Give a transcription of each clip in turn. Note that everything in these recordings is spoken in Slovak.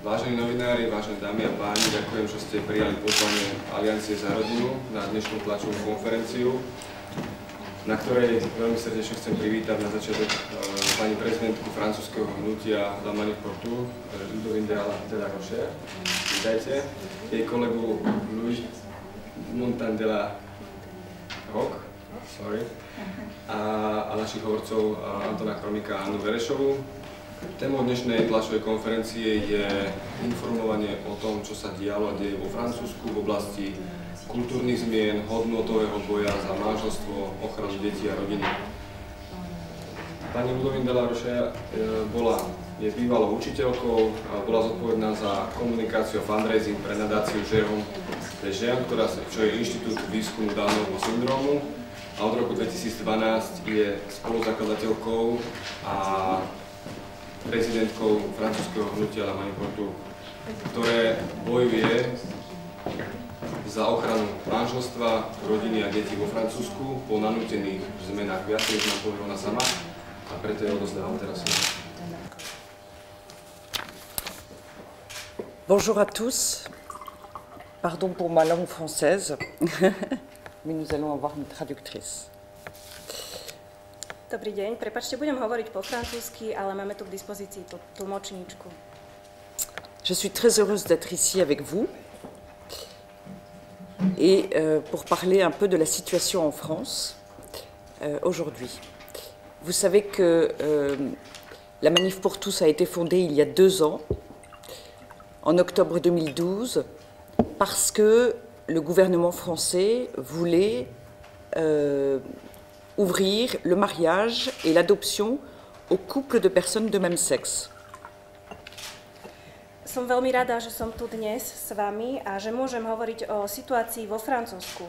Vážení novinári, vážené dámy a páni, ďakujem, že ste prijali pozvanie Aliancie za rodinu na dnešnú tlačovú konferenciu, na ktorej veľmi srdečne chcem privítať na začiatok pani prezidentku francúzskeho hnutia La Manif pour tous, Ludovine de la Roche. Vítajte. Jej kolegu Louis Montagne de la Roque, a našich hovorcov Antona Chromika a Annu Verešovú. Témou dnešnej tlačovej konferencie je informovanie o tom, čo sa dialo a deje vo Francúzsku v oblasti kultúrnych zmien, hodnotového boja za manželstvo, ochranu detí a rodiny. Pani Ludovine de la Roche je bývalou učiteľkou a bola zodpovedná za komunikáciu a fundraising pre nadáciu Jérôme Lejeune, čo je Inštitút výskumu Downovho syndrómu, a od roku 2012 je spoluzakladateľkou a prezidentkou francúzskeho hnutia La Manif pour tous, ktoré bojuje za ochranu manželstva, rodiny a detí vo Francúzsku po nanútených zmenách. Viacej nám povie ona sama a preto je odozdávam teraz. Bonjour à tous. Pardon pour ma langue française, mais nous allons avoir une traductrice. Dobrý deň, prepáčte, budem hovoriť po francúzsky, ale máme tu k dispozícii tlmočníčku. Je suis très heureuse d'être ici avec vous et pour parler un peu de la situation en France aujourd'hui. Vous savez que la Manif pour tous a été fondée il y a 2 ans, en octobre 2012, parce que le gouvernement français voulait ouvrir le mariage et l'adoption aux couples de personnes de même sexe. Som veľmi rada, že som tu dnes s vami a že môžem hovoriť o situácii vo Francúzsku.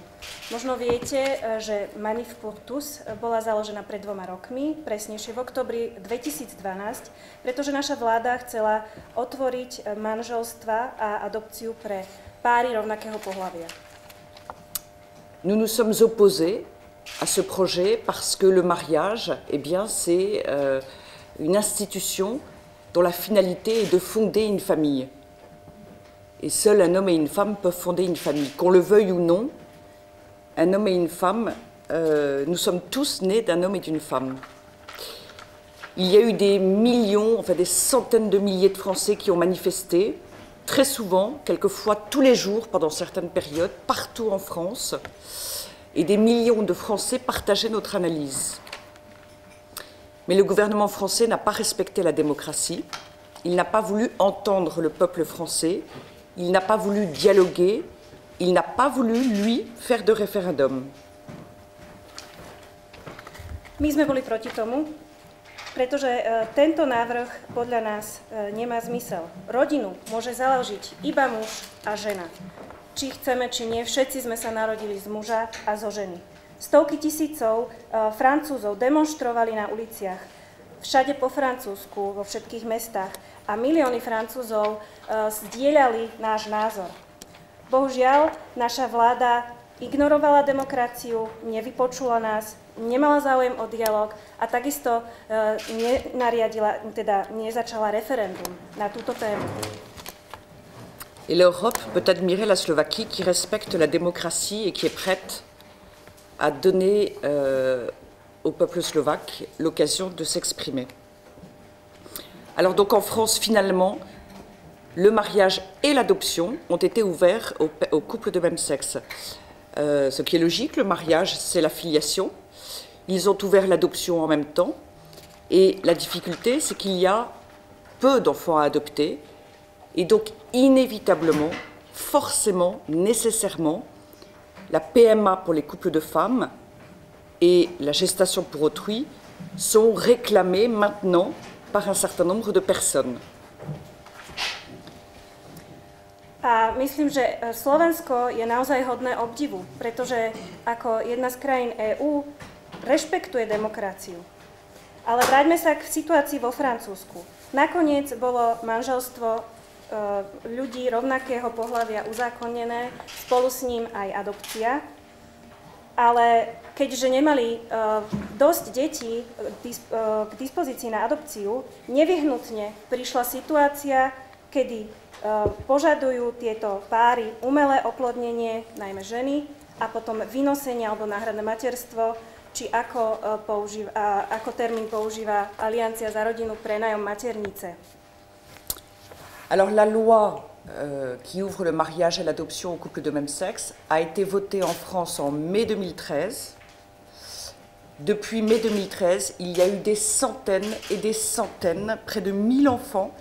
Možno viete, že Manif pour tous bola založená pred 2 rokmi, presnejšie v oktobri 2012, pretože naša vláda chcela otvoriť manželstva a adopciu pre páry rovnakého pohlavia. Nous nous sommes opposés à ce projet parce que le mariage, eh bien, c'est une institution dont la finalité est de fonder une famille. Et seul un homme et une femme peuvent fonder une famille. Qu'on le veuille ou non, un homme et une femme, nous sommes tous nés d'un homme et d'une femme. Il y a eu des millions, enfin des centaines de milliers de Français qui ont manifesté, très souvent, quelquefois tous les jours pendant certaines périodes, partout en France. Et des millions de Français partageaient notre analyse. Mais le gouvernement français n'a pas respecté la démocratie, il n'a pas voulu entendre le peuple français, il n'a pas voulu dialoguer, il n'a pas voulu, lui, faire de référendum. My sme boli proti tomu, pretože tento návrh podľa nás nemá zmysel. Rodinu môže založiť iba muž a žena. Či chceme, či nie, všetci sme sa narodili z muža a zo ženy. Stovky tisícov Francúzov demonštrovali na uliciach, všade po Francúzsku, vo všetkých mestách a milióny Francúzov zdieľali náš názor. Bohužiaľ, naša vláda ignorovala demokraciu, nevypočula nás, nemala záujem o dialog a takisto nezačala referendum na túto tému. Et l'Europe peut admirer la Slovaquie qui respecte la démocratie et qui est prête à donner au peuple slovaque l'occasion de s'exprimer. Alors donc en France, finalement, le mariage et l'adoption ont été ouverts aux couples de même sexe. Ce qui est logique, le mariage, c'est la filiation. Ils ont ouvert l'adoption en même temps. Et la difficulté, c'est qu'il y a peu d'enfants à adopter. Et donc, inévitablement, forcément, nécessairement, la PMA pour les couples de femmes et la gestation pour autrui sont réclamées maintenant par un certain nombre de personnes. A myslím, že Slovensko je naozaj hodné obdivu, pretože ako jedna z krajín EÚ rešpektuje demokraciu. Ale vráťme sa k situácii vo Francúzsku. Nakoniec bolo manželstvo ľudí rovnakého pohlavia uzákonené, spolu s ním aj adopcia. Ale keďže nemali dosť detí k dispozícii na adopciu, nevyhnutne prišla situácia, kedy požadujú tieto páry umelé oplodnenie, najmä ženy, a potom vynosenie alebo náhradné materstvo, či ako termín používa Aliancia za rodinu prenajom maternice. Alors la loi qui ouvre le mariage et l'adoption aux couples de même sexe a été votée en France en mai 2013. Depuis mai 2013, il y a eu des centaines et des centaines, près de 1000 enfants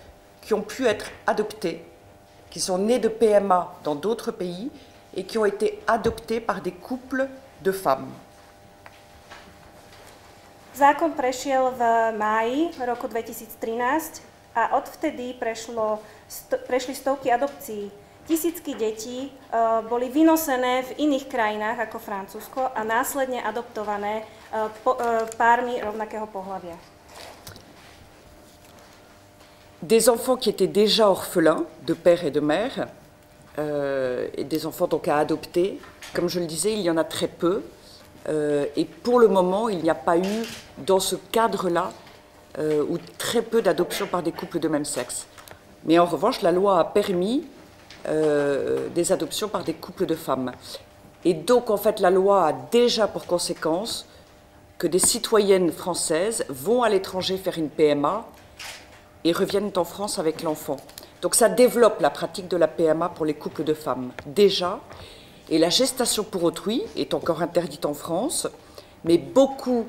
qui ont pu être adoptés, qui sont nés de PMA dans d'autres pays et qui ont été adoptés par des couples de femmes. Zákon prešiel v máji roku 2013 a odvtedy prešli stovky adopcií. Tisícky detí boli vynosené v iných krajinách ako Francúzsko a následne adoptované pármi rovnakého pohlavia. Des enfants qui étaient déjà orphelins de père et de mère, et des enfants donc à adopter, comme je le disais, il y en a très peu. Et pour le moment, il n'y a pas eu, dans ce cadre-là, ou très peu d'adoptions par des couples de même sexe. Mais en revanche, la loi a permis des adoptions par des couples de femmes. Et donc, en fait, la loi a déjà pour conséquence que des citoyennes françaises vont à l'étranger faire une PMA et reviennent en France avec l'enfant. Donc ça développe la pratique de la PMA pour les couples de femmes, déjà. Et la gestation pour autrui est encore interdite en France, mais beaucoup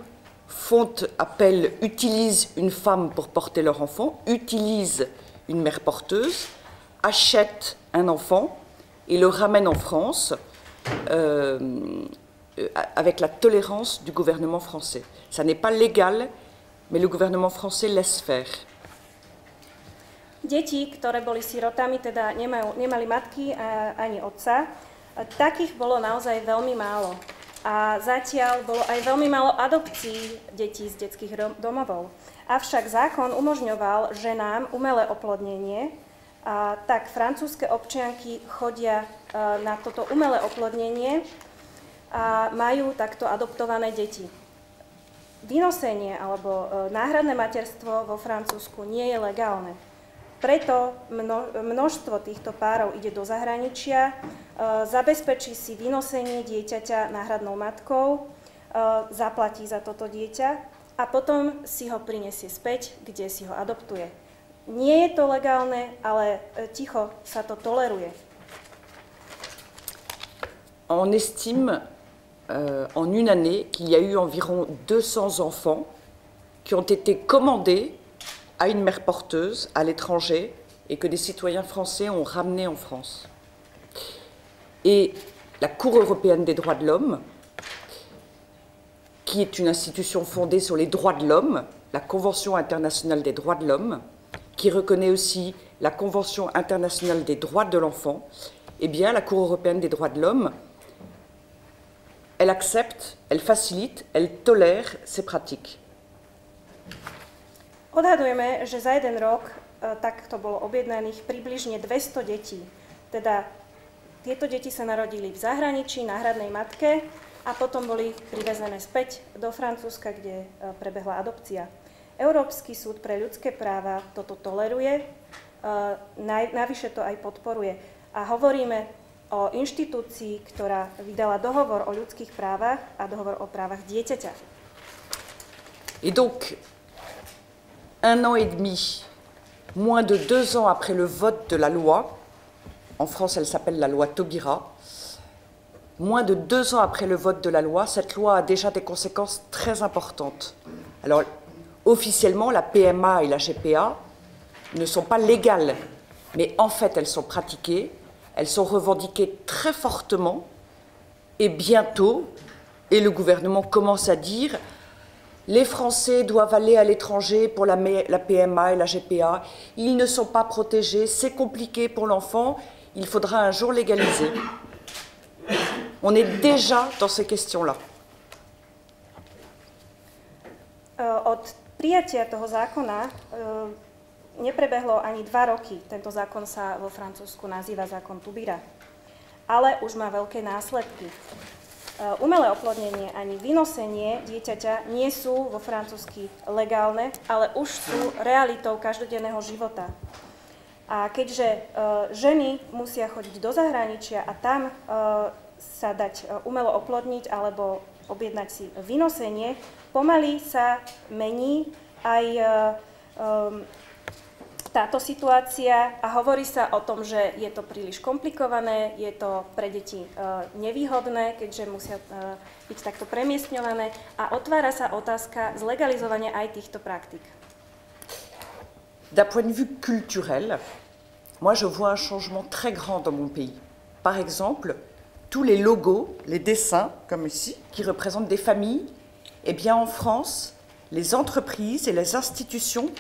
utilisent une femme pour porter leur enfant, utilisent une mère porteuse, achètent un enfant et le ramènent en France avec la tolérance du gouvernement français. Ça n'est pas légal, mais le gouvernement français laisse faire. Deti, ktoré boli sirotami, teda nemali matky ani otca, takých bolo naozaj veľmi málo. A zatiaľ bolo aj veľmi málo adopcií detí z detských domovov. Avšak zákon umožňoval ženám umelé oplodnenie, a tak francúzske občianky chodia na toto umelé oplodnenie a majú takto adoptované deti. Vynosenie alebo náhradné materstvo vo Francúzsku nie je legálne. Preto množstvo týchto párov ide do zahraničia, zabezpečí si vynosenie dieťaťa náhradnou matkou, zaplatí za toto dieťa a potom si ho prinesie späť, kde si ho adoptuje. Nie je to legálne, ale ticho sa to toleruje. On estime en une année qu'il y a eu environ 200 enfants qui ont été commandés à une mère porteuse à l'étranger et que des citoyens français ont ramené en France. Et la Cour européenne des droits de l'homme, qui est une institution fondée sur les droits de l'homme, la Convention internationale des droits de l'homme, qui reconnaît aussi la Convention internationale des droits de l'enfant, eh bien la Cour européenne des droits de l'homme, elle accepte, elle facilite, elle tolère ces pratiques. Odhadujeme, že za jeden rok takto bolo objednaných približne 200 detí. Teda tieto deti sa narodili v zahraničí, náhradnej matke a potom boli privezené späť do Francúzska, kde prebehla adopcia. Európsky súd pre ľudské práva toto toleruje, navyše to aj podporuje. A hovoríme o inštitúcii, ktorá vydala dohovor o ľudských právach a dohovor o právach dieťaťa. Et donc, 1 an et demi, moins de 2 ans après le vote de la loi, en France elle s'appelle la loi Taubira, moins de 2 ans après le vote de la loi, cette loi a déjà des conséquences très importantes. Alors, officiellement, la PMA et la GPA ne sont pas légales, mais en fait elles sont pratiquées, elles sont revendiquées très fortement, et bientôt, et le gouvernement commence à dire les Français doivent aller à l'étranger pour la PMA et la GPA. Ils ne sont pas protégés, c'est compliqué pour l'enfant. Il faudra un jour légaliser. On est déjà dans ces questions-là. Od prijatia toho zákona neprebehlo ani 2 roky. Tento zákon sa vo Francúzsku nazýva zákon Taubira. Ale už má veľké následky. Umelé oplodnenie ani vynosenie dieťaťa nie sú vo Francúzsku legálne, ale už sú realitou každodenného života. A keďže ženy musia chodiť do zahraničia a tam sa dať umelo oplodniť alebo objednať si vynosenie, pomaly sa mení aj táto situácia a hovorí sa o tom, že je to príliš komplikované, je to pre deti nevýhodné, keďže musia byť takto premiestňované a otvára sa otázka zlegalizovania aj týchto praktík. D'un point de vue culturel, moi je vois un changement très grand dans mon pays. Par exemple, tous les logos, les dessins, comme ici, qui représentent des familles, eh bien en France, les entreprises et les institutions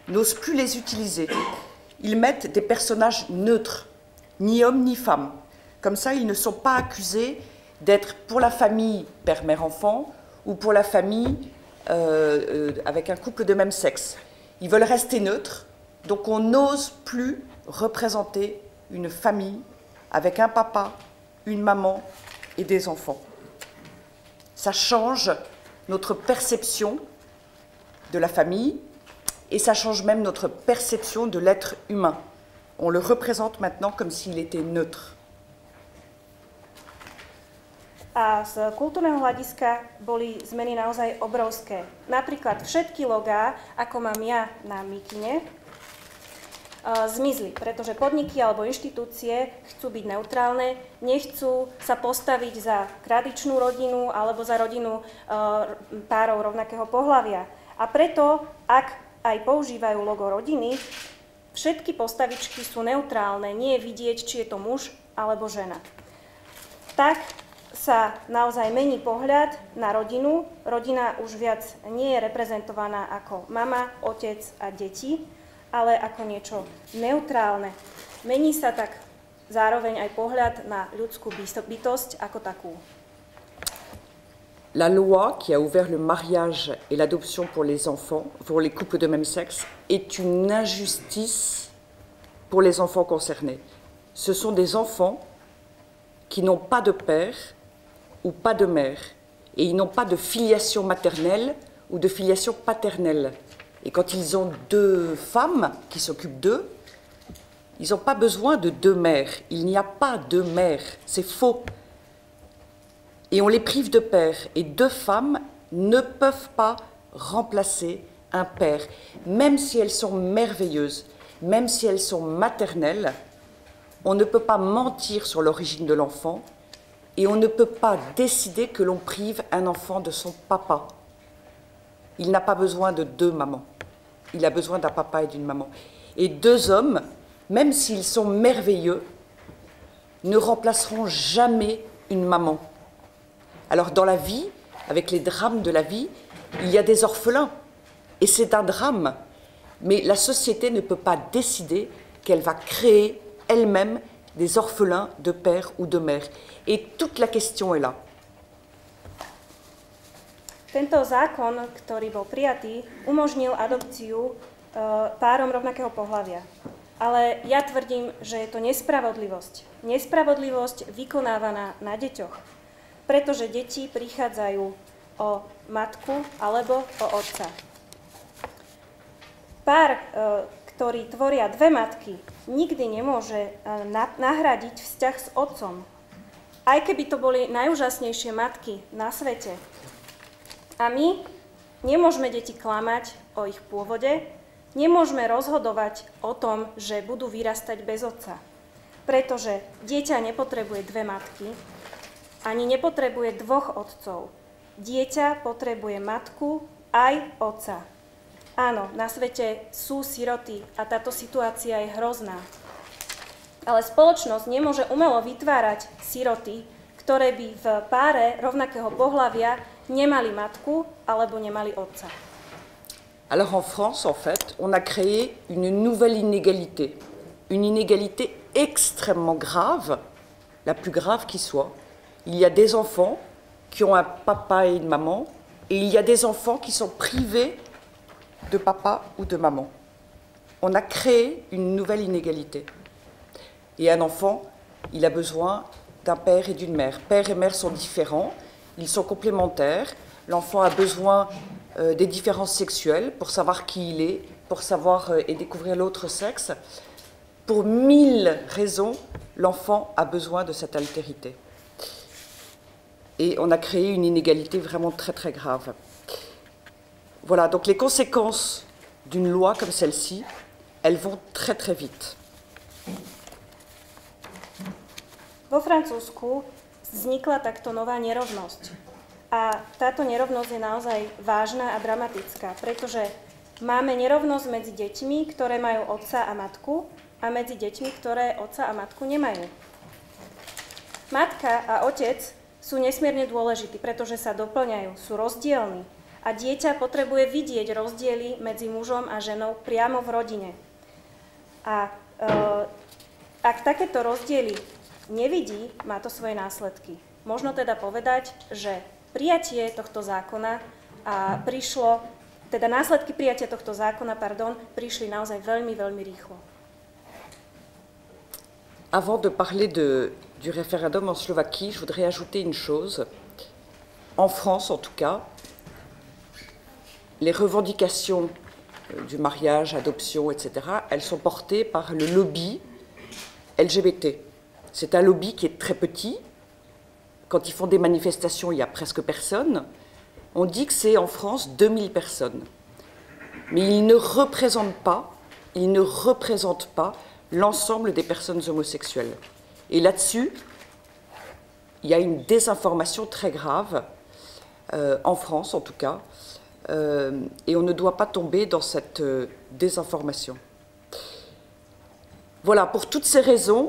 n'osent plus les utiliser. Ils mettent des personnages neutres, ni hommes ni femmes. Comme ça, ils ne sont pas accusés d'être pour la famille père, mère, enfant ou pour la famille avec un couple de même sexe. Ils veulent rester neutres, donc on n'ose plus représenter une famille avec un papa, une maman et des enfants. Ça change notre perception de la famille et ça change même notre perception de l'être humain. On le représente maintenant comme s'il était neutre. A z kultúrneho hľadiska boli zmeny naozaj obrovské. Napríklad všetky logá, ako mám ja na mikine, zmizli, pretože podniky alebo inštitúcie chcú byť neutrálne, nechcú sa postaviť za tradičnú rodinu alebo za rodinu párov rovnakého pohlavia. A preto, ak aj používajú logo rodiny, všetky postavičky sú neutrálne, nie je vidieť, či je to muž alebo žena. Tak sa naozaj mení pohľad na rodinu. Rodina už viac nie je reprezentovaná ako mama, otec a deti, ale ako niečo neutrálne. Mení sa tak zároveň aj pohľad na ľudskú bytosť ako takú. La loi qui a ouvert le mariage et l'adoption pour les enfants, pour les couples de même sexe, est une injustice pour les enfants concernés. Ce sont des enfants qui n'ont pas de père ou pas de mère, et ils n'ont pas de filiation maternelle ou de filiation paternelle. Et quand ils ont deux femmes qui s'occupent d'eux, ils n'ont pas besoin de deux mères. Il n'y a pas de mère, c'est faux. Et on les prive de père. Et deux femmes ne peuvent pas remplacer un père. Même si elles sont merveilleuses, même si elles sont maternelles, on ne peut pas mentir sur l'origine de l'enfant et on ne peut pas décider que l'on prive un enfant de son papa. Il n'a pas besoin de deux mamans. Il a besoin d'un papa et d'une maman. Et deux hommes, même s'ils sont merveilleux, ne remplaceront jamais une maman. Alors dans la vie, avec les drames de la vie, il y a des orphelins. Et c'est un drame. Mais la société ne peut pas décider qu'elle va créer elle-même des orphelins de père ou de mère. Et toute la question est là. Tento zákon, ktorý bol prijatý, umožnil adopciu párom rovnakého pohlavia. Ale ja tvrdím, že je to nespravodlivosť. Nespravodlivosť vykonávaná na deťoch. Pretože deti prichádzajú o matku alebo o otca. Pár, ktorý tvoria dve matky, nikdy nemôže nahradiť vzťah s otcom. Aj keby to boli najúžasnejšie matky na svete. A my nemôžeme deti klamať o ich pôvode, nemôžeme rozhodovať o tom, že budú vyrastať bez otca. Pretože dieťa nepotrebuje dve matky, ani nepotrebuje dvoch otcov. Dieťa potrebuje matku aj otca. Áno, na svete sú siroty a táto situácia je hrozná. Ale spoločnosť nemôže umelo vytvárať siroty, ktoré by v páre rovnakého pohlavia nemali matku alebo nemali otca. Alors en France, en fait, on a créé une nouvelle inégalité. Une inégalité extrêmement grave, la plus grave qui soit. Il y a des enfants qui ont un papa et une maman, et il y a des enfants qui sont privés de papa ou de maman. On a créé une nouvelle inégalité. Et un enfant, il a besoin d'un père et d'une mère. Père et mère sont différents, ils sont complémentaires. L'enfant a besoin des différences sexuelles pour savoir qui il est, pour savoir et découvrir l'autre sexe. pour 1000 raisons, l'enfant a besoin de cette altérité. Et on a créé une inégalité vraiment très très grave. Voilà, donc les conséquences d'une loi comme celle-ci, elles vont très très vite. Vo Francúzsku vznikla takto nová nerovnosť. A táto nerovnosť je naozaj vážna a dramatická, pretože máme nerovnosť medzi deťmi, ktoré majú otca a matku, a medzi deťmi, ktoré otca a matku nemajú. Matka a otec sú nesmierne dôležití, pretože sa doplňajú, sú rozdielni. A dieťa potrebuje vidieť rozdiely medzi mužom a ženou priamo v rodine. A ak takéto rozdiely nevidí, má to svoje následky. Možno teda povedať, že prijatie tohto zákona následky prijatia tohto zákona, prišli naozaj veľmi, veľmi rýchlo. Avant de parler du référendum en Slovaquie, je voudrais ajouter une chose. En France, en tout cas, les revendications du mariage, adoption, etc., elles sont portées par le lobby LGBT. C'est un lobby qui est très petit. Quand ils font des manifestations, il n'y a presque personne. On dit que c'est en France 2000 personnes. Mais ils ne représentent pas l'ensemble des personnes homosexuelles. Et là-dessus, il y a une désinformation très grave, en France en tout cas, et on ne doit pas tomber dans cette désinformation. Voilà, pour toutes ces raisons,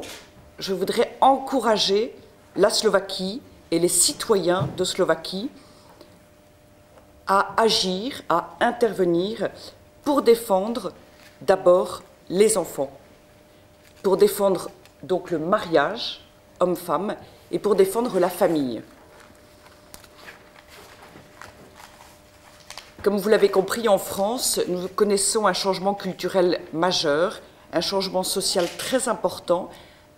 je voudrais encourager la Slovaquie et les citoyens de Slovaquie à agir, à intervenir pour défendre d'abord les enfants, pour défendre donc le mariage homme-femme et pour défendre la famille. Comme vous l'avez compris, en France, nous connaissons un changement culturel majeur, un changement social très important,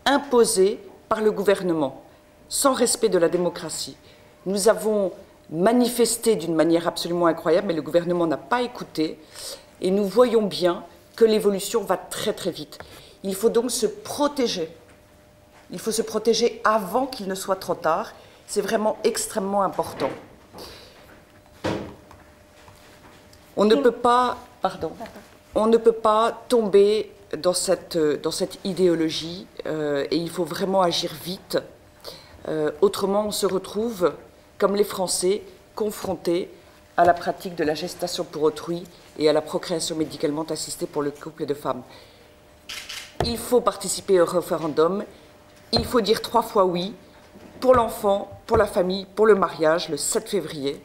imposé par le gouvernement, sans respect de la démocratie. Nous avons manifesté d'une manière absolument incroyable, mais le gouvernement n'a pas écouté, et nous voyons bien que l'évolution va très très vite. Il faut donc se protéger. Il faut se protéger avant qu'il ne soit trop tard. C'est vraiment extrêmement important. On ne peut pas, tomber dans cette idéologie et il faut vraiment agir vite. Autrement, on se retrouve, comme les Français, confrontés à la pratique de la gestation pour autrui et à la procréation médicalement assistée pour le couple de femmes. Il faut participer au référendum, il faut dire 3 fois oui, pour l'enfant, pour la famille, pour le mariage, le 7 février.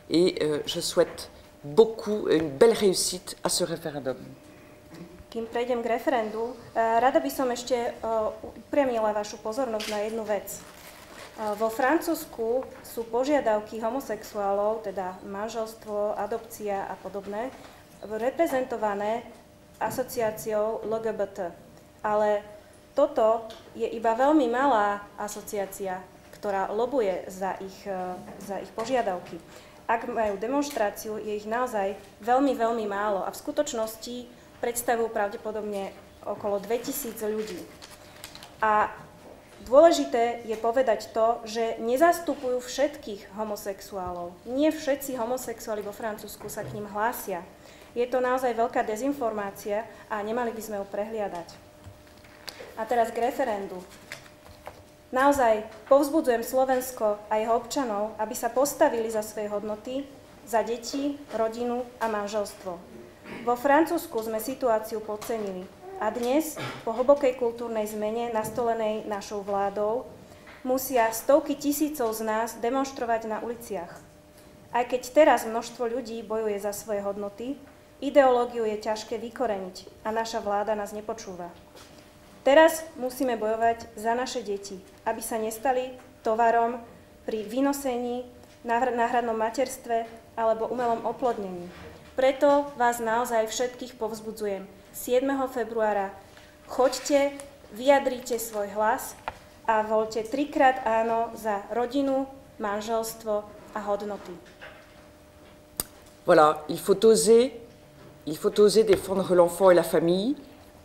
Et je souhaite une belle réussite à ce référendum. Kým prejdem k referendu, rada by som ešte upriamila vašu pozornosť na jednu vec. Vo Francúzsku sú požiadavky homosexuálov, teda manželstvo, adopcia a podobné, reprezentované asociáciou LGBT. Ale toto je iba veľmi malá asociácia, ktorá lobuje za ich požiadavky. Ak majú demonštráciu, je ich naozaj veľmi, veľmi málo a v skutočnosti predstavujú pravdepodobne okolo 2000 ľudí. A dôležité je povedať to, že nezastupujú všetkých homosexuálov. Nie všetci homosexuáli vo Francúzsku sa k ním hlásia. Je to naozaj veľká dezinformácia a nemali by sme ju prehliadať. A teraz k referendu. Naozaj povzbudzujem Slovensko a jeho občanov, aby sa postavili za svoje hodnoty, za deti, rodinu a manželstvo. Vo Francúzsku sme situáciu podcenili a dnes, po hlbokej kultúrnej zmene nastolenej našou vládou, musia stovky tisícov z nás demonštrovať na uliciach. Aj keď teraz množstvo ľudí bojuje za svoje hodnoty, ideológiu je ťažké vykoreniť a naša vláda nás nepočúva. Teraz musíme bojovať za naše deti, aby sa nestali tovarom pri vynosení, náhradnom materstve alebo umelom oplodnení. Preto vás naozaj všetkých povzbudzujem. 7. februára choďte, vyjadrite svoj hlas a voľte 3-krát áno za rodinu, manželstvo a hodnoty. Voilà, il faut oser défendre l'enfant et la famille,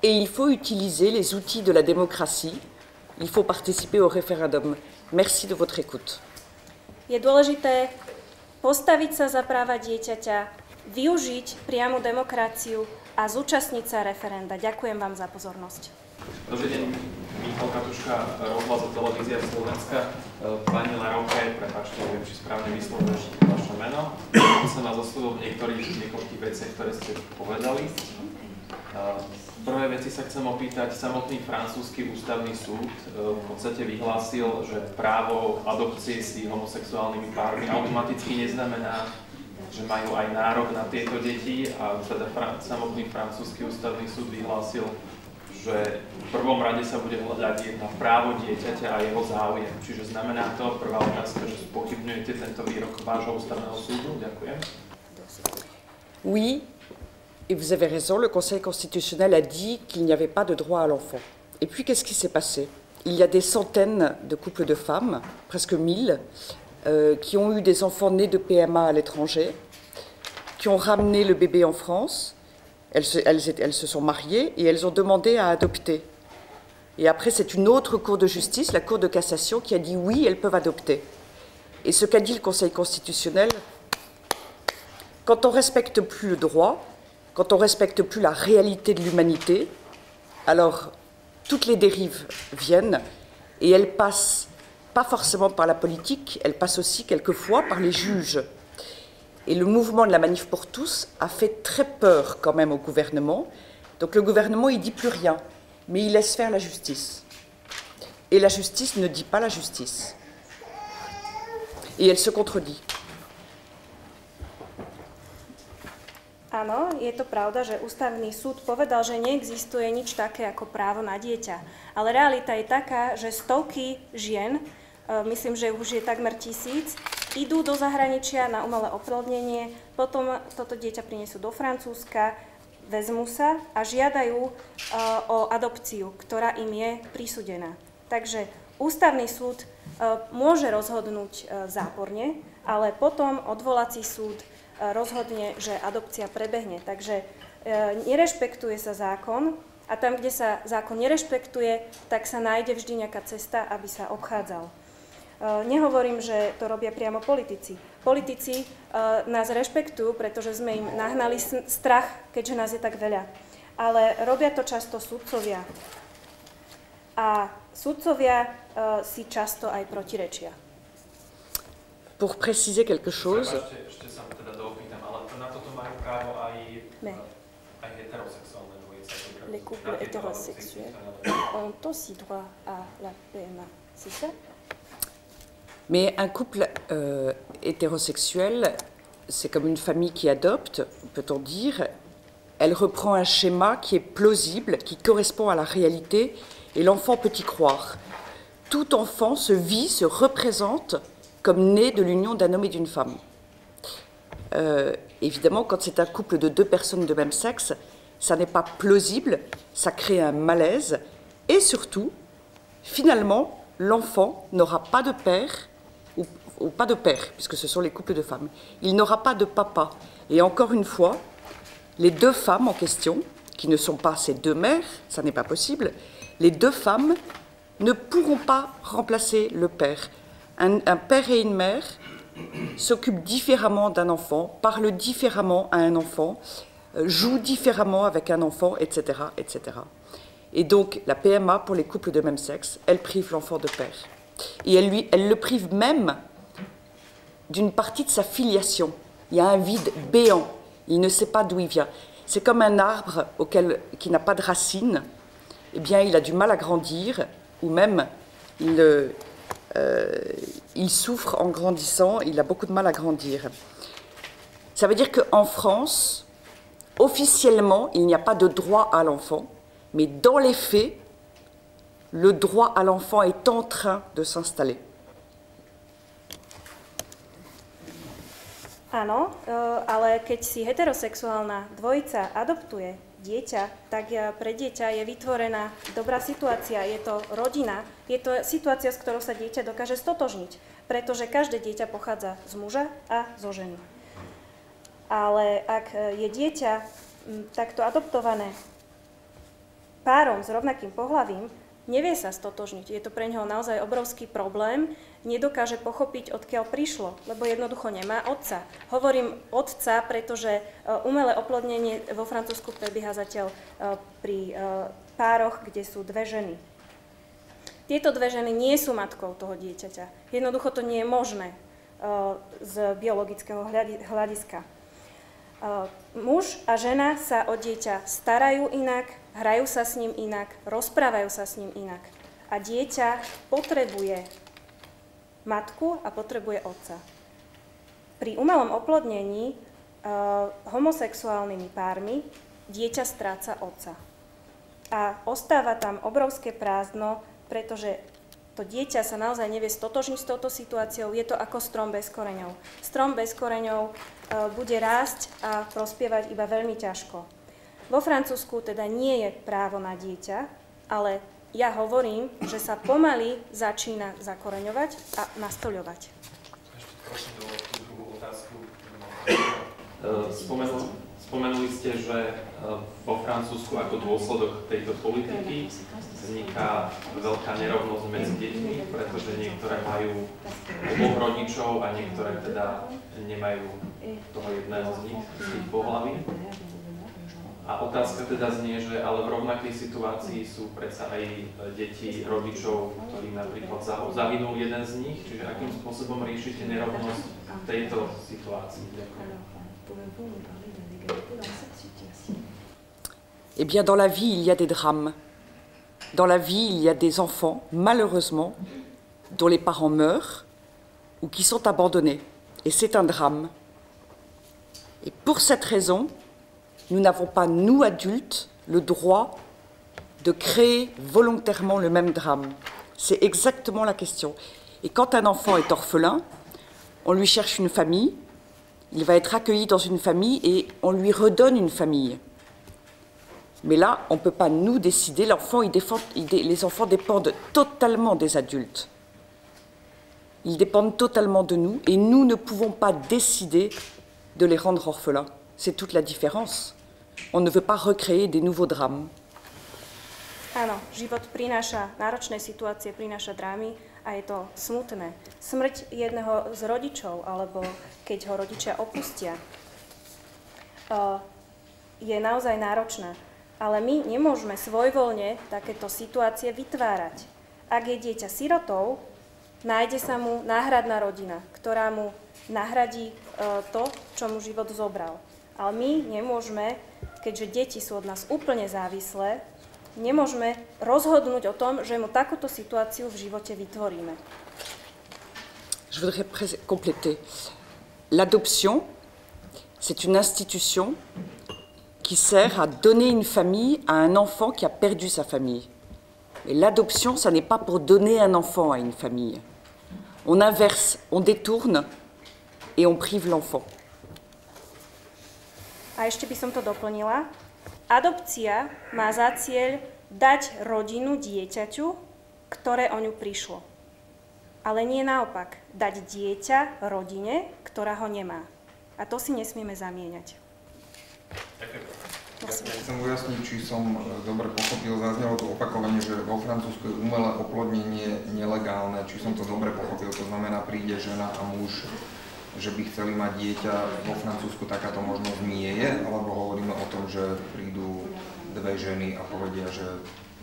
et il faut utiliser les outils de la démocratie. Il faut participer au référendum. Merci de votre écoute. Je dôležité postaviť sa za práva dieťaťa, využiť priamu demokraciu a zúčastniť sa referenda. Ďakujem vám za pozornosť. Dobrý deň, Michal Katuška, rozhlas a televízia Slovenska. Pani Laroke, prepáčte, neviem, či správne vyslovuješ vaše meno. Som vás oslovil v niekoľkých veciach, ktoré ste povedali. V prvej veci sa chcem opýtať, samotný francúzsky ústavný súd v podstate vyhlásil, že právo adopcie s homosexuálnymi pármi automaticky neznamená, že majú aj nárok na tieto deti, a teda samotný francúzsky ústavný súd vyhlásil, že v prvom rade sa bude hľadať na právo dieťaťa a jeho záujem. Čiže znamená to, prvá otázka, že spochybňujete tento výrok vášho ústavného súdu? Ďakujem. Oui, et vous avez raison, le Conseil constitutionnel a dit qu'il n'y avait pas de droit à l'enfant. Et puis, qu'est-ce qui s'est passé? Il y a des centaines de couples de femmes, presque 1000, qui ont eu des enfants nés de PMA à l'étranger, qui ont ramené le bébé en France. Elles se sont mariées et elles ont demandé à adopter. Et après, c'est une autre cour de justice, la Cour de cassation, qui a dit oui, elles peuvent adopter. Et ce qu'a dit le Conseil constitutionnel, quand on ne respecte plus le droit, quand on ne respecte plus la réalité de l'humanité, alors toutes les dérives viennent et elles passent pas forcément par la politique, elles passent aussi quelquefois par les juges. Et le mouvement de la Manif pour tous a fait très peur quand même au gouvernement. Donc le gouvernement, il ne dit plus rien, mais il laisse faire la justice. Et la justice ne dit pas la justice. Et elle se contredit. Áno, je to pravda, že ústavný súd povedal, že neexistuje nič také ako právo na dieťa. Ale realita je taká, že stovky žien, myslím, že už je takmer 1000, idú do zahraničia na umelé oplodnenie, potom toto dieťa prinesú do Francúzska, vezmú sa a žiadajú o adopciu, ktorá im je prisúdená. Takže ústavný súd môže rozhodnúť záporne, ale potom odvolací súd rozhodne, že adopcia prebehne. Takže nerešpektuje sa zákon a tam, kde sa zákon nerešpektuje, tak sa nájde vždy nejaká cesta, aby sa obchádzal. Nehovorím, že to robia priamo politici. Politici nás rešpektujú, pretože sme im nahnali strach, keďže nás je tak veľa. Ale robia to často sudcovia. A sudcovia si často aj protirečia. Pour préciser quelque chose... Ešte sa teda doopýtam, ale na toto majú právo aj heterosexuálne dvojice. Les couples hétérosexuels ont aussi droit à la PMA, c'est ça? Mais un couple hétérosexuel, c'est comme une famille qui adopte, peut-on dire. Elle reprend un schéma qui est plausible, qui correspond à la réalité, et l'enfant peut y croire. Tout enfant se vit, se représente comme né de l'union d'un homme et d'une femme. Évidemment, quand c'est un couple de 2 personnes de même sexe, ça n'est pas plausible, ça crée un malaise, et surtout, finalement, l'enfant n'aura pas de père, ou pas de père, puisque ce sont les couples de femmes. Il n'aura pas de papa. Et encore une fois, les 2 femmes en question, qui ne sont pas ces 2 mères, ça n'est pas possible, les 2 femmes ne pourront pas remplacer le père. Un père et une mère s'occupent différemment d'un enfant, parlent différemment à un enfant, jouent différemment avec un enfant, etc., etc. Et donc, la PMA, pour les couples de même sexe, elle prive l'enfant de père. Et elle le prive même d'une partie de sa filiation. Il y a un vide béant. Il ne sait pas d'où il vient. C'est comme un arbre qui n'a pas de racines. Eh bien, il a du mal à grandir, ou même il souffre en grandissant, il a beaucoup de mal à grandir. Ça veut dire qu'en France, officiellement, il n'y a pas de droit à l'enfant, mais dans les faits, le droit à l'enfant est en train de s'installer. Áno, ale keď si heterosexuálna dvojica adoptuje dieťa, tak pre dieťa je vytvorená dobrá situácia. Je to rodina, je to situácia, s ktorou sa dieťa dokáže stotožniť, pretože každé dieťa pochádza z muža a zo ženy. Ale ak je dieťa takto adoptované párom s rovnakým pohlavím, nevie sa stotožniť. Je to pre neho naozaj obrovský problém, nedokáže pochopiť, odkiaľ prišlo, lebo jednoducho nemá otca. Hovorím otca, pretože umelé oplodnenie vo Francúzsku prebieha zatiaľ pri pároch, kde sú dve ženy. Tieto dve ženy nie sú matkou toho dieťaťa. Jednoducho to nie je možné z biologického hľadiska. Muž a žena sa o dieťa starajú inak, hrajú sa s ním inak, rozprávajú sa s ním inak. A dieťa potrebuje matku a potrebuje otca. Pri umelom oplodnení homosexuálnymi pármi dieťa stráca otca. A ostáva tam obrovské prázdno, pretože to dieťa sa naozaj nevie stotožniť s touto situáciou, je to ako strom bez koreňov. Strom bez koreňov bude rásť a prospievať iba veľmi ťažko. Vo Francúzsku teda nie je právo na dieťa, ale ja hovorím, že sa pomaly začína zakoreňovať a nastoľovať. Ešte prosím tú druhú otázku. Spomenuli ste, že vo Francúzsku ako dôsledok tejto politiky vzniká veľká nerovnosť medzi deťmi, pretože niektoré majú oboch rodičov a niektoré teda nemajú toho jedného z nich, z tých pohlaví. A otázka teda znie, že ale v rovnakej situácii sú predsa aj deti rodičov, ktorí napríklad zahynul jeden z nich, čiže akým spôsobom riešite nerovnosť v tejto situácii? Eh bien, dans la vie, il y a des drames. Dans la vie, il y a des enfants, malheureusement, dont les parents meurent ou qui sont abandonnés. Et c'est un drame. Et pour cette raison, nous n'avons pas, nous adultes, le droit de créer volontairement le même drame. C'est exactement la question. Et quand un enfant est orphelin, on lui cherche une famille, il va être accueilli dans une famille et on lui redonne une famille. Mais là, on ne peut pas nous décider, les enfants dépendent totalement des adultes. Ils dépendent totalement de nous et nous ne pouvons pas décider de les rendre orphelins. C'est toute la différence. On ne veut pas recréer des nouveaux drames. Áno, život prináša náročné situácie, prináša drámy a je to smutné. Smrť jedného z rodičov, alebo keď ho rodičia opustia, je naozaj náročná. Ale my nemôžeme svojvoľne takéto situácie vytvárať. Ak je dieťa sirotou, nájde sa mu náhradná rodina, ktorá mu nahradí to, čo mu život zobral. Ale my nemôžeme, keďže deti sú od nás úplne závislé, nemôžeme rozhodnúť o tom, že mu takúto situáciu v živote vytvoríme. Je voudrais compléter. L'adoption, c'est une institution qui sert à donner une famille à un enfant qui a perdu sa famille. Et l'adoption, ça n'est pas pour donner un enfant à une famille. On inverse, on détourne et on prive l'enfant. A ešte by som to doplnila. Adopcia má za cieľ dať rodinu dieťaťu, ktoré o ňu prišlo. Ale nie naopak, dať dieťa rodine, ktorá ho nemá. A to si nesmieme zamieňať. Ja chcem ujasniť, či som dobre pochopil, zaznelo to opakovane, že vo Francúzsku je umelé oplodnenie nelegálne. Či som to dobre pochopil, to znamená, príde žena a muž, že by chceli mať dieťa. Vo Francúzsku takáto možnosť nie je, alebo hovoríme o tom, že prídu dve ženy a povedia, že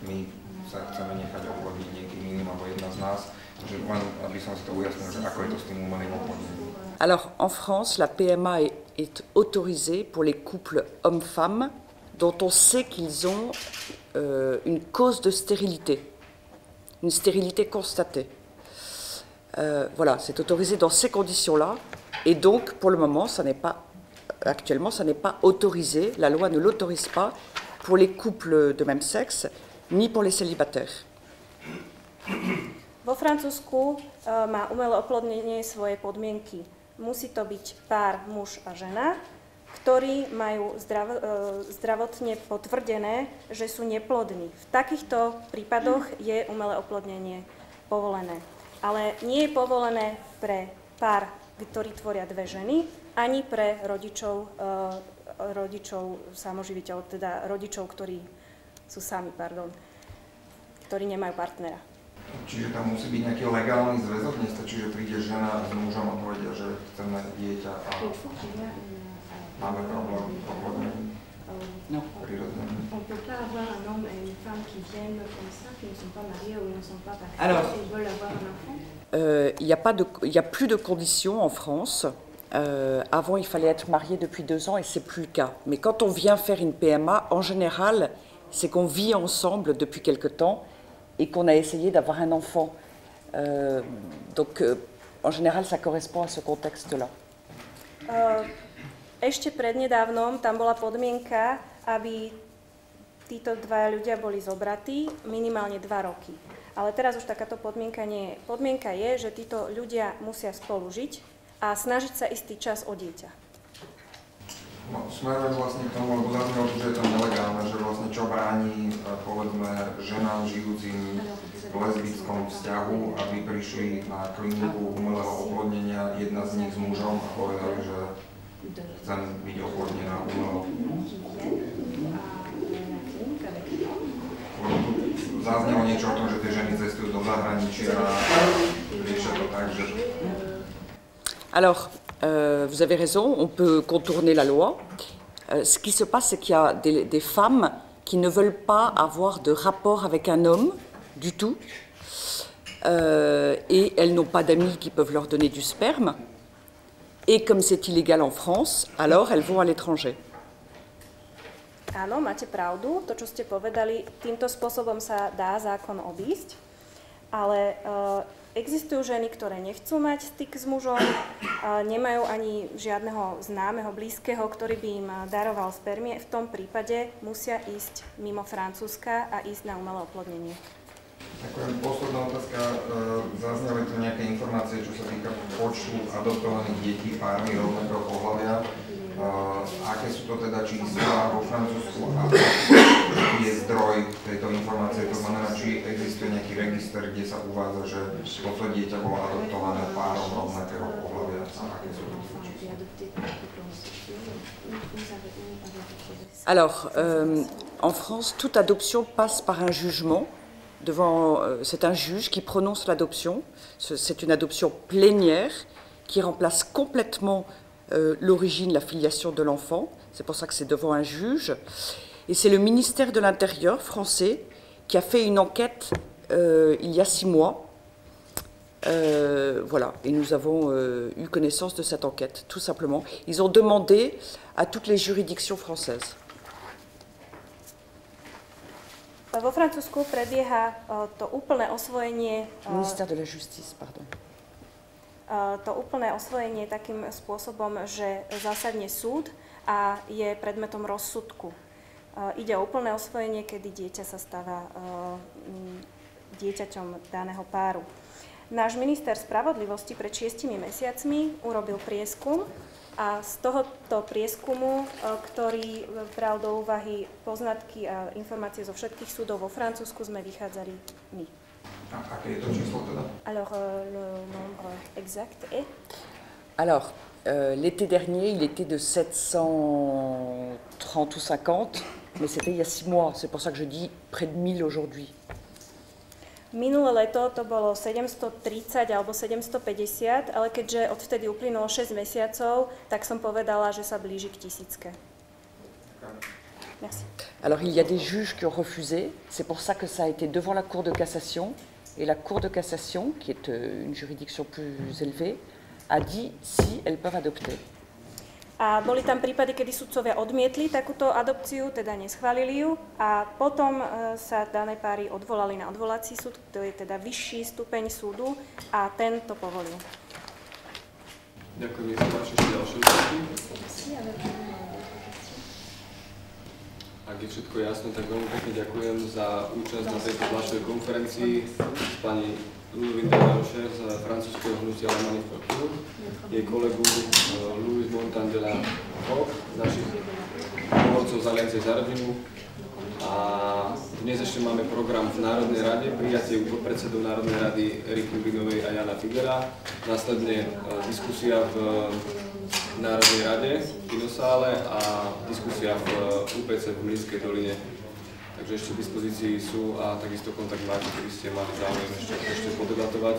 my sa chceme nechať oplodniť niekým iným, alebo jedna z nás. Že len, aby som si to ujasnil, že ako je to s tým umelým oplodnením. Alors, en France, la PMA est autorisée pour les couples hommes-femmes dont on sait qu'ils ont une cause de stérilité, une stérilité constatée. Voilà, c'est autorisé dans ces conditions-là. Et donc, pour le moment, actuellement, ça n'est pas autorisé, la loi ne l'autorise pas pour les couples de même sexe, ni pour les célibataires. Vo Francúzsku má umelé oplodnenie svoje podmienky. Musí to byť pár muž a žena, ktorí majú zdravotne potvrdené, že sú neplodní. V takýchto prípadoch je umelé oplodnenie povolené. Ale nie je povolené pre pár, ktorí tvoria dve ženy, ani pre rodičov samoživiteľov, teda rodičov, ktorí sú sami, ktorí nemajú partnera. Čiže tam musí byť nejaký legálny zväzok, nestačí, že príde žena s mužom a povedia, že chceme dieťa a máme problém oplodnení. Non. Prirodzený. On ne peut pas avoir un homme et une femme qui viennent comme ça, qui ne sont pas mariés ou ne sont pas paxés Alors, et veulent avoir un enfant. Il n'y a plus de conditions en France. Avant, il fallait être marié depuis 2 ans et c'est plus le cas. Mais quand on vient faire une PMA, en général, c'est qu'on vit ensemble depuis quelque temps et qu'on a essayé d'avoir un enfant. Donc, en général, ça correspond à ce contexte-là. Ešte prednedávnom tam bola podmienka, aby títo dvaja ľudia boli zobratí minimálne 2 roky. Ale teraz už takáto podmienka nie je. Podmienka je, že títo ľudia musia spolu žiť a snažiť sa istý čas o dieťa. No, smerujem vlastne k tomu, lebo zaznelo, že je to nelegálne, že vlastne čo bráni, povedzme, ženám žijúcim v lesbickom vzťahu, aby prišli na kliniku umelého oplodnenia, jedna z nich s mužom a povedali, že chcem byť oplodnená umelo. Zaznelo niečo o tom, že tie ženy cestujú do zahraničia a riešia to tak, že... Alors, vous avez raison, on peut contourner la loi. Ce qui se passe, c'est qu'il y a des femmes qui ne veulent pas avoir de rapport avec un homme du tout. Et elles n'ont pas d'amis qui peuvent leur donner du sperme. Et comme c'est illégal en France, alors elles vont à l'étranger. Áno, máte pravdu, to, čo ste povedali, týmto spôsobom sa dá zákon obísť, ale existujú ženy, ktoré nechcú mať styk s mužom, nemajú ani žiadneho známeho, blízkeho, ktorý by im daroval spermie. V tom prípade musia ísť mimo Francúzska a ísť na umelé oplodnenie. Ďakujem. Posledná otázka. Zazneli tu nejaké informácie, čo sa týka počtu adoptovaných detí pármi rovnakého pohlavia. Aké sú to teda čísla vo Francúzsku a aký je zdroj tejto informácie? To znamená, či existuje nejaký register, kde sa uvádza, že toto dieťa bolo adoptované párom rovnakého pohlavia. A aké sú to čísla? Alors, en France, toute adoption passe par un jugement. C'est un juge qui prononce l'adoption. C'est une adoption plénière qui remplace complètement l'origine, la filiation de l'enfant. C'est pour ça que c'est devant un juge. Et c'est le ministère de l'Intérieur français qui a fait une enquête il y a 6 mois. Voilà, et nous avons eu connaissance de cette enquête, tout simplement. Ils ont demandé à toutes les juridictions françaises. Vo Francúzsku prebieha to úplné osvojenie... Ministère de la Justice, pardon. To úplné osvojenie takým spôsobom, že zásadne súd a je predmetom rozsudku. Ide o úplné osvojenie, kedy dieťa sa stáva dieťaťom daného páru. Náš minister spravodlivosti pred 6 mesiacmi urobil prieskum a z tohoto prieskumu, ktorý bral do úvahy poznatky a informácie zo všetkých súdov vo Francúzsku, sme vychádzali my. A aké je to číslo teda? Alors, le nombre exact est? Alors, l'été dernier, il était de 730 ou 50, mais c'était il y a 6 mois. C'est pour ça que je dis près de 1000 aujourd'hui. Minulé leto to bolo 730 alebo 750, ale keďže odvtedy uplynulo 6 mesiacov, tak som povedala, že sa blíži k 1000. Merci. Alors il y a des juges qui ont refusé, c'est pour ça que ça a été devant la Cour de cassation, et la Cour de cassation, qui est une juridiction plus élevée, a dit si elles peuvent adopter. A boli tam prípady, kedy sudcovia odmietli takúto adopciu, teda neschválili ju a potom sa dané páry odvolali na odvolací súd, to je teda vyšší stupeň súdu a ten to povolil. Ďakujem, nech sa páči ešte ďalšie otázky. Ak je všetko jasné, tak veľmi pekne ďakujem za účasť na tejto tlačovej konferencii s pani Ludovine de la Roche z francúzskeho hnutia La Manifestation, jej kolegu Louis Montan de la Roque, našich hovorcov z Aliancie za rodinu. A dnes ešte máme program v Národnej rade, prijatie podpredsedov Národnej rady Eriky Brinovej a Jana Figera. Následne diskusia v Národnej rade v kinosále a diskusia v UPC v Mlynskej doline. Takže ešte v dispozícii sú a takisto kontakt máte, keby ste mali záujem ešte podebatovať.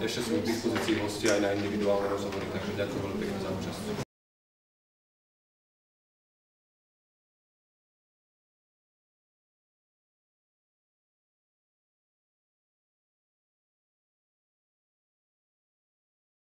Ešte sú k dispozícii hostia aj na individuálne rozhovory, takže ďakujem veľmi pekne za účasť.